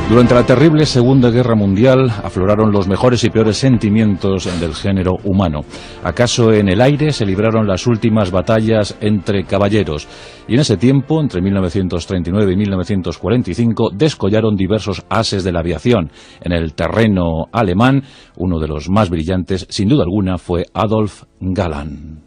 Durante la terrible Segunda Guerra Mundial afloraron los mejores y peores sentimientos del género humano. ¿Acaso en el aire se libraron las últimas batallas entre caballeros? Y en ese tiempo, entre 1939 y 1945, descollaron diversos ases de la aviación. En el terreno alemán, uno de los más brillantes, sin duda alguna, fue Adolf Galland.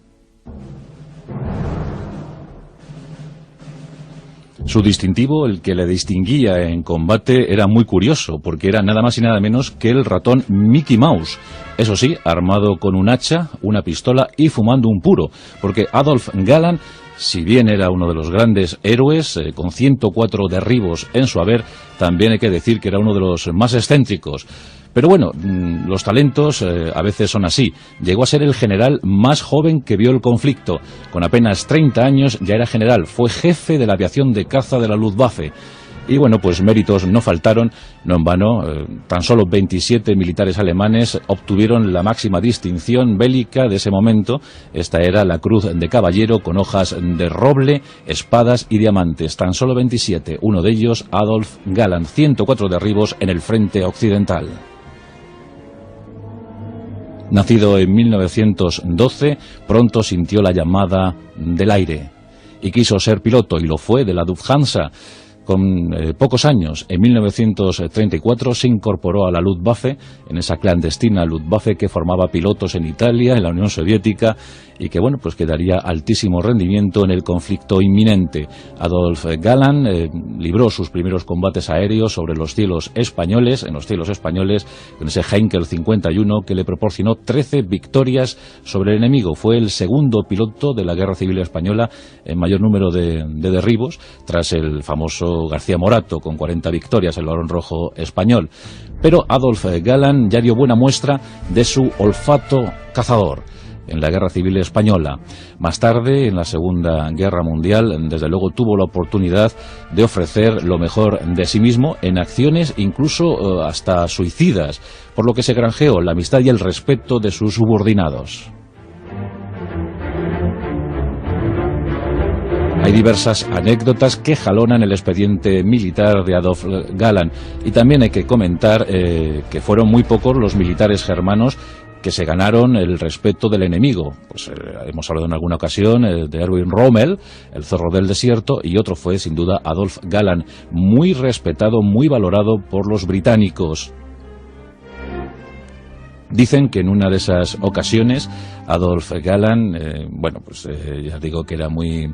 Su distintivo, el que le distinguía en combate, era muy curioso, porque era nada más y nada menos que el ratón Mickey Mouse. Eso sí, armado con un hacha, una pistola y fumando un puro, porque Adolf Galland, si bien era uno de los grandes héroes, con 104 derribos en su haber, también hay que decir que era uno de los más excéntricos. Pero bueno, los talentos a veces son así. Llegó a ser el general más joven que vio el conflicto. Con apenas 30 años ya era general, fue jefe de la aviación de caza de la Luftwaffe. Y bueno, pues méritos no faltaron, no en vano. Tan solo 27 militares alemanes obtuvieron la máxima distinción bélica de ese momento. Esta era la Cruz de Caballero con hojas de roble, espadas y diamantes. Tan solo 27, uno de ellos Adolf Galland, 104 derribos en el frente occidental. Nacido en 1912, pronto sintió la llamada del aire y quiso ser piloto, y lo fue, de la Lufthansa. Con pocos años, en 1934, se incorporó a la Luftwaffe, en esa clandestina Luftwaffe que formaba pilotos en Italia, en la Unión Soviética, y que, bueno, pues que daría altísimo rendimiento en el conflicto inminente. Adolf Galland libró sus primeros combates aéreos sobre los cielos españoles, con ese Heinkel 51 que le proporcionó 13 victorias sobre el enemigo. Fue el segundo piloto de la Guerra Civil Española en mayor número de derribos, tras el famoso García Morato, con 40 victorias, el Barón Rojo español. Pero Adolf Galland ya dio buena muestra de su olfato cazador en la Guerra Civil Española. Más tarde, en la Segunda Guerra Mundial, desde luego tuvo la oportunidad de ofrecer lo mejor de sí mismo en acciones incluso hasta suicidas, por lo que se granjeó la amistad y el respeto de sus subordinados. Hay diversas anécdotas que jalonan el expediente militar de Adolf Galland, y también hay que comentar que fueron muy pocos los militares germanos que se ganaron el respeto del enemigo. Pues hemos hablado en alguna ocasión de Erwin Rommel, el zorro del desierto, y otro fue sin duda Adolf Galland, muy respetado, muy valorado por los británicos. Dicen que en una de esas ocasiones Adolf Galland, ya digo que era muy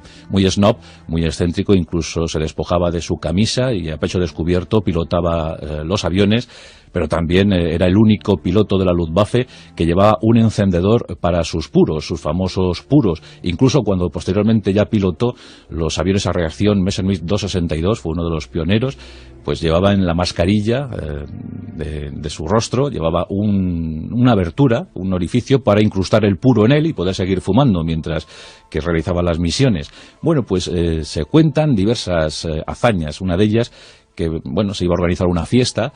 snob, muy excéntrico, incluso se despojaba de su camisa y a pecho descubierto pilotaba los aviones, pero también era el único piloto de la Luftwaffe que llevaba un encendedor para sus puros, sus famosos puros. Incluso cuando posteriormente ya pilotó los aviones a reacción Messerschmitt 262, fue uno de los pioneros, pues llevaba en la mascarilla de su rostro, llevaba una abertura, un orificio para incrustar el puro en él y poder seguir fumando mientras que realizaba las misiones. Bueno, pues se cuentan diversas hazañas. Una de ellas, que bueno, se iba a organizar una fiesta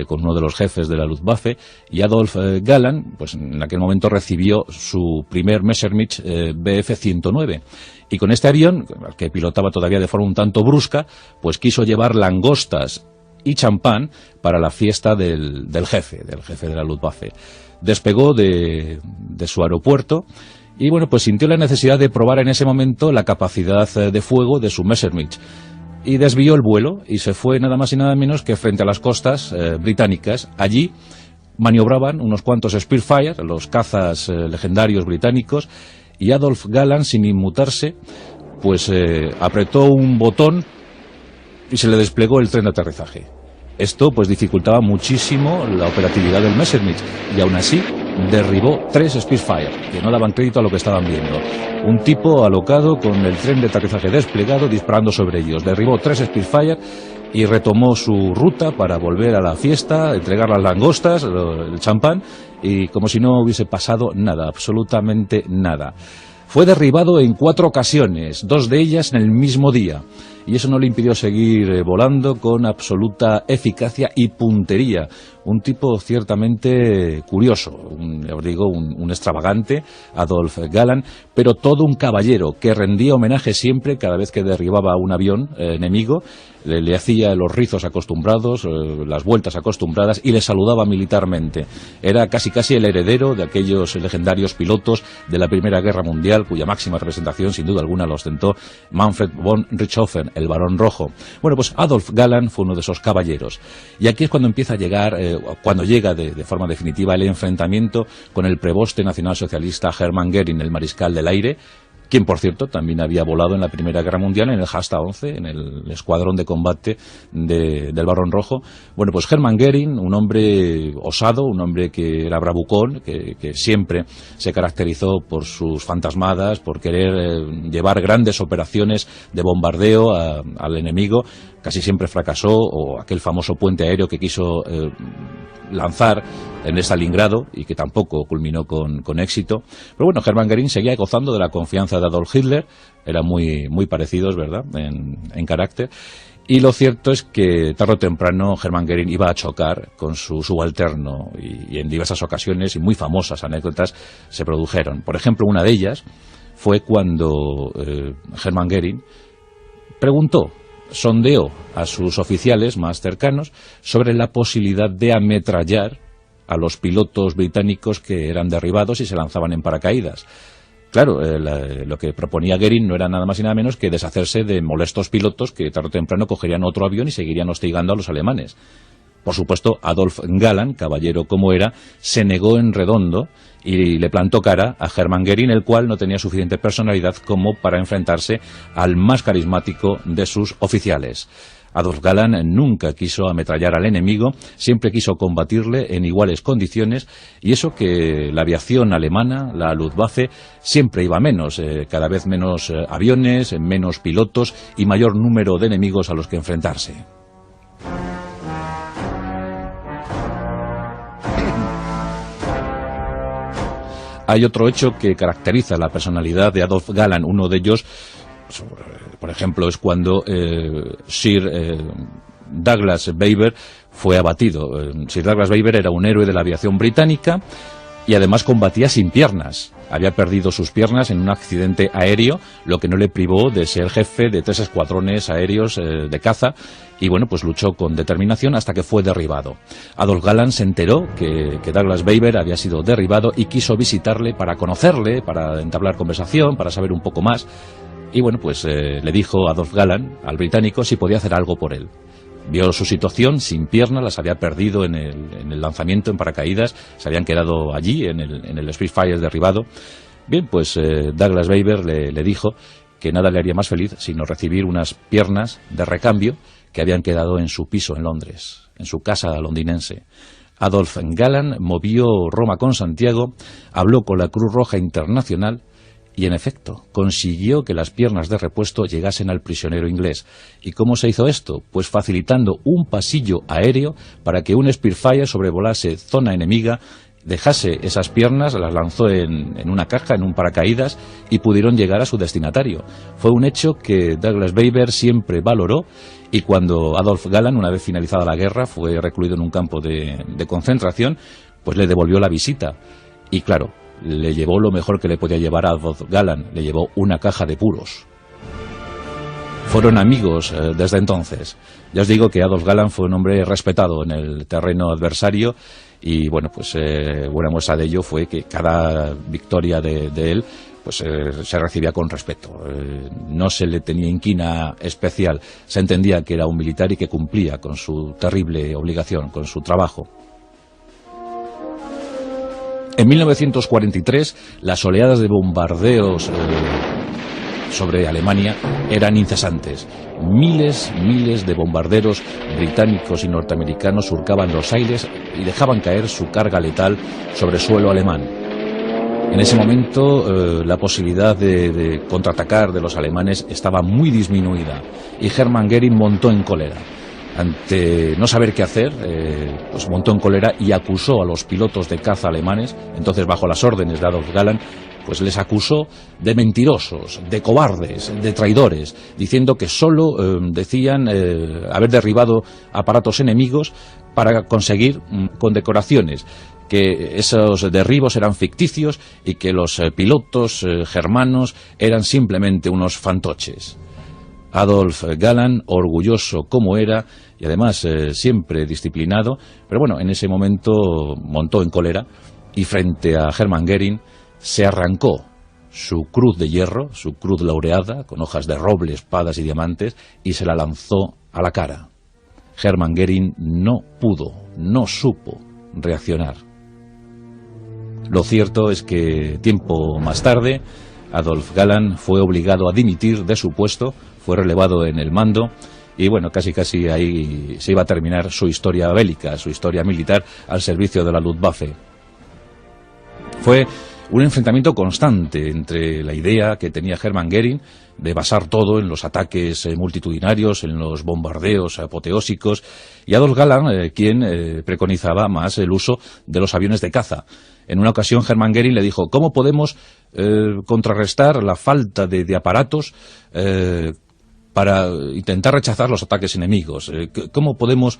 con uno de los jefes de la Luftwaffe, y Adolf Galland, pues en aquel momento recibió su primer Messerschmitt Bf-109, y con este avión, al que pilotaba todavía de forma un tanto brusca, pues quiso llevar langostas y champán para la fiesta del jefe de la Luftwaffe. Despegó de su aeropuerto y bueno, pues sintió la necesidad de probar en ese momento la capacidad de fuego de su Messerschmitt, y desvió el vuelo y se fue nada más y nada menos que frente a las costas británicas. Allí maniobraban unos cuantos Spitfire, los cazas legendarios británicos, y Adolf Galland, sin inmutarse, pues apretó un botón y se le desplegó el tren de aterrizaje. Esto pues dificultaba muchísimo la operatividad del Messerschmitt, y aún así derribó 3 Spitfire, que no daban crédito a lo que estaban viendo. Un tipo alocado con el tren de aterrizaje desplegado disparando sobre ellos. Derribó 3 Spitfire y retomó su ruta para volver a la fiesta, entregar las langostas, el champán, y como si no hubiese pasado nada, absolutamente nada. Fue derribado en 4 ocasiones, 2 de ellas en el mismo día, y eso no le impidió seguir volando con absoluta eficacia y puntería. un tipo ciertamente curioso, os digo, un extravagante, Adolf Galland, pero todo un caballero que rendía homenaje siempre cada vez que derribaba un avión enemigo, le hacía los rizos acostumbrados, las vueltas acostumbradas y le saludaba militarmente. Era casi el heredero de aquellos legendarios pilotos de la Primera Guerra Mundial, cuya máxima representación sin duda alguna lo ostentó Manfred von Richthofen, el Barón Rojo. Bueno, pues Adolf Galland fue uno de esos caballeros. Y aquí es cuando empieza a llegar, cuando llega de forma definitiva el enfrentamiento con el preboste nacionalsocialista Hermann Göring, el mariscal del aire, quien, por cierto, también había volado en la Primera Guerra Mundial en el Jasta-11, en el escuadrón de combate del Barón Rojo. Bueno, pues Hermann Göring, un hombre osado, un hombre que era bravucón, que siempre se caracterizó por sus fantasmadas, por querer llevar grandes operaciones de bombardeo al enemigo. Casi siempre fracasó, o aquel famoso puente aéreo que quiso lanzar en Stalingrado y que tampoco culminó con éxito. Pero bueno, Hermann Göring seguía gozando de la confianza de Adolf Hitler, eran muy parecidos, ¿verdad?, en carácter. Y lo cierto es que tarde o temprano Hermann Göring iba a chocar con su subalterno y en diversas ocasiones y muy famosas anécdotas se produjeron. Por ejemplo, una de ellas fue cuando Hermann Göring sondeó a sus oficiales más cercanos sobre la posibilidad de ametrallar a los pilotos británicos que eran derribados y se lanzaban en paracaídas. Claro, lo que proponía Göring no era nada más y nada menos que deshacerse de molestos pilotos que tarde o temprano cogerían otro avión y seguirían hostigando a los alemanes. Por supuesto, Adolf Galland, caballero como era, se negó en redondo y le plantó cara a Hermann Göring, el cual no tenía suficiente personalidad como para enfrentarse al más carismático de sus oficiales. Adolf Galland nunca quiso ametrallar al enemigo, siempre quiso combatirle en iguales condiciones, y eso que la aviación alemana, la Luftwaffe, siempre iba a menos, cada vez menos aviones, menos pilotos y mayor número de enemigos a los que enfrentarse. Hay otro hecho que caracteriza la personalidad de Adolf Galland. Uno de ellos, por ejemplo, es cuando Sir Douglas Baber fue abatido. Sir Douglas Baber era un héroe de la aviación británica y además combatía sin piernas. Había perdido sus piernas en un accidente aéreo, lo que no le privó de ser jefe de 3 escuadrones aéreos de caza, y bueno, pues luchó con determinación hasta que fue derribado. Adolf Galland se enteró que Douglas Baber había sido derribado y quiso visitarle para conocerle, para entablar conversación, para saber un poco más, y bueno, pues le dijo Adolf Galland al británico si podía hacer algo por él. Vio su situación, sin piernas, las había perdido en el lanzamiento en paracaídas, se habían quedado allí, en el Spitfire derribado. Bien, pues Douglas Baber le dijo que nada le haría más feliz sino recibir unas piernas de recambio que habían quedado en su piso en Londres, en su casa londinense. Adolf Galland movió Roma con Santiago, habló con la Cruz Roja Internacional y, en efecto, consiguió que las piernas de repuesto llegasen al prisionero inglés. ¿Y cómo se hizo esto? Pues facilitando un pasillo aéreo para que un Spitfire sobrevolase zona enemiga, dejase esas piernas, las lanzó en una caja, en un paracaídas, y pudieron llegar a su destinatario. Fue un hecho que Douglas Baber siempre valoró, y cuando Adolf Galland, una vez finalizada la guerra, fue recluido en un campo de concentración, pues le devolvió la visita. Y claro, le llevó lo mejor que le podía llevar a Adolf Galland, le llevó una caja de puros. Fueron amigos desde entonces. Ya os digo que Adolf Galland fue un hombre respetado en el terreno adversario y bueno, pues buena muestra de ello fue que cada victoria de él pues se recibía con respeto. No se le tenía inquina especial, se entendía que era un militar y que cumplía con su terrible obligación, con su trabajo. En 1943, las oleadas de bombardeos sobre Alemania eran incesantes. Miles de bombarderos británicos y norteamericanos surcaban los aires y dejaban caer su carga letal sobre suelo alemán. En ese momento la posibilidad de contraatacar de los alemanes estaba muy disminuida y Hermann Göring montó en cólera. Ante no saber qué hacer, pues montó en cólera y acusó a los pilotos de caza alemanes, entonces bajo las órdenes de Adolf Galland, pues les acusó de mentirosos, de cobardes, de traidores, diciendo que solo decían haber derribado aparatos enemigos, para conseguir condecoraciones, que esos derribos eran ficticios y que los pilotos germanos eran simplemente unos fantoches. Adolf Galland, orgulloso como era, y además siempre disciplinado, pero bueno, en ese momento montó en cólera y frente a Hermann Göring se arrancó su cruz de hierro, su cruz laureada, con hojas de roble, espadas y diamantes, y se la lanzó a la cara. Hermann Göring no pudo, no supo reaccionar. Lo cierto es que tiempo más tarde, Adolf Galland fue obligado a dimitir de su puesto, fue relevado en el mando, y bueno, casi ahí se iba a terminar su historia bélica, su historia militar al servicio de la Luftwaffe. Fue un enfrentamiento constante entre la idea que tenía Hermann Göring de basar todo en los ataques multitudinarios, en los bombardeos apoteósicos, y Adolf Galland, quien preconizaba más el uso de los aviones de caza. En una ocasión Hermann Göring le dijo: ¿cómo podemos contrarrestar la falta de aparatos para intentar rechazar los ataques enemigos? ¿Cómo podemos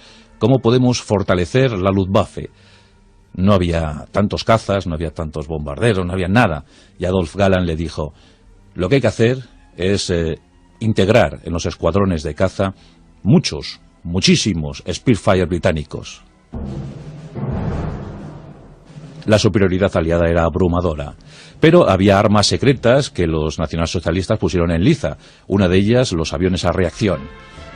fortalecer la Luftwaffe? No había tantos cazas, no había tantos bombarderos, no había nada. Y Adolf Galland le dijo: lo que hay que hacer es integrar en los escuadrones de caza muchísimos Spitfire británicos. La superioridad aliada era abrumadora, pero había armas secretas que los nacionalsocialistas pusieron en liza, una de ellas los aviones a reacción.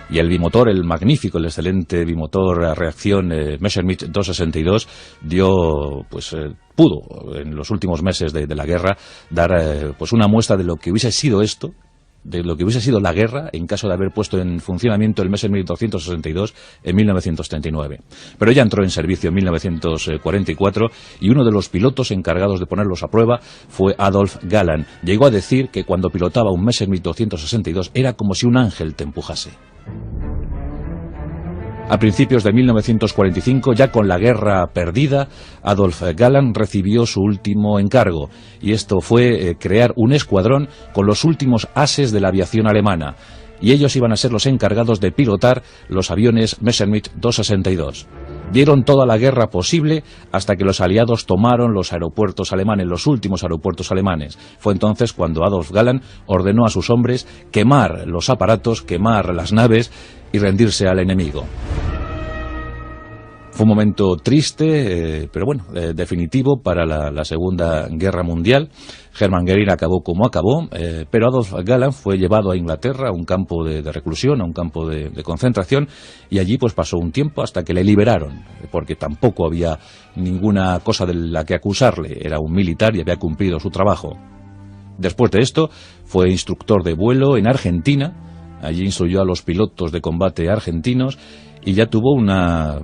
Y el bimotor, el magnífico, el excelente bimotor a reacción Messerschmitt 262 pudo en los últimos meses de la guerra dar una muestra de lo que hubiese sido esto, de lo que hubiese sido la guerra en caso de haber puesto en funcionamiento el Messerschmitt 262 en 1939. Pero ya entró en servicio en 1944 y uno de los pilotos encargados de ponerlos a prueba fue Adolf Galland. Llegó a decir que cuando pilotaba un Messerschmitt 262 era como si un ángel te empujase. A principios de 1945, ya con la guerra perdida, Adolf Galland recibió su último encargo, y esto fue crear un escuadrón con los últimos ases de la aviación alemana, y ellos iban a ser los encargados de pilotar los aviones Messerschmitt 262. Dieron toda la guerra posible hasta que los aliados tomaron los aeropuertos alemanes, los últimos aeropuertos alemanes. Fue entonces cuando Adolf Galland ordenó a sus hombres quemar los aparatos, quemar las naves y rendirse al enemigo. Fue un momento triste, pero bueno, definitivo para la Segunda Guerra Mundial. Hermann Göring acabó como acabó, pero Adolf Galland fue llevado a Inglaterra, a un campo de reclusión, a un campo de concentración, y allí pues pasó un tiempo hasta que le liberaron, porque tampoco había ninguna cosa de la que acusarle. Era un militar y había cumplido su trabajo. Después de esto, fue instructor de vuelo en Argentina. Allí instruyó a los pilotos de combate argentinos y ya tuvo una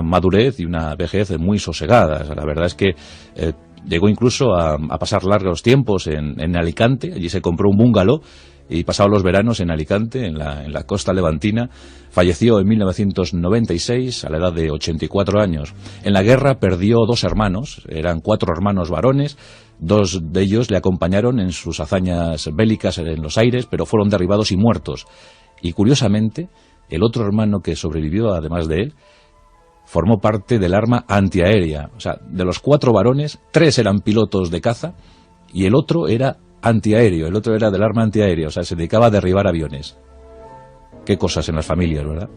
madurez y una vejez muy sosegadas. La verdad es que llegó incluso a pasar largos tiempos en Alicante. Allí se compró un bungalow y pasaba los veranos en Alicante, en la costa levantina. Falleció en 1996 a la edad de 84 años. En la guerra perdió 2 hermanos, eran 4 hermanos varones. 2 de ellos le acompañaron en sus hazañas bélicas en los aires, pero fueron derribados y muertos. Y curiosamente, el otro hermano que sobrevivió, además de él, formó parte del arma antiaérea. O sea, de los 4 varones, 3 eran pilotos de caza y el otro era antiaéreo, el otro era del arma antiaérea, o sea, se dedicaba a derribar aviones. Qué cosas en las familias, ¿verdad?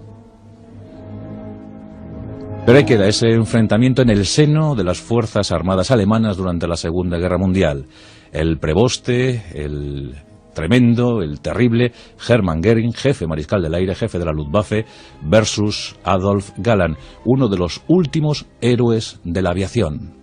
Pero ahí queda ese enfrentamiento en el seno de las Fuerzas Armadas alemanas durante la Segunda Guerra Mundial. El preboste, el tremendo, el terrible Hermann Göring, jefe mariscal del aire, jefe de la Luftwaffe, versus Adolf Galland, uno de los últimos héroes de la aviación.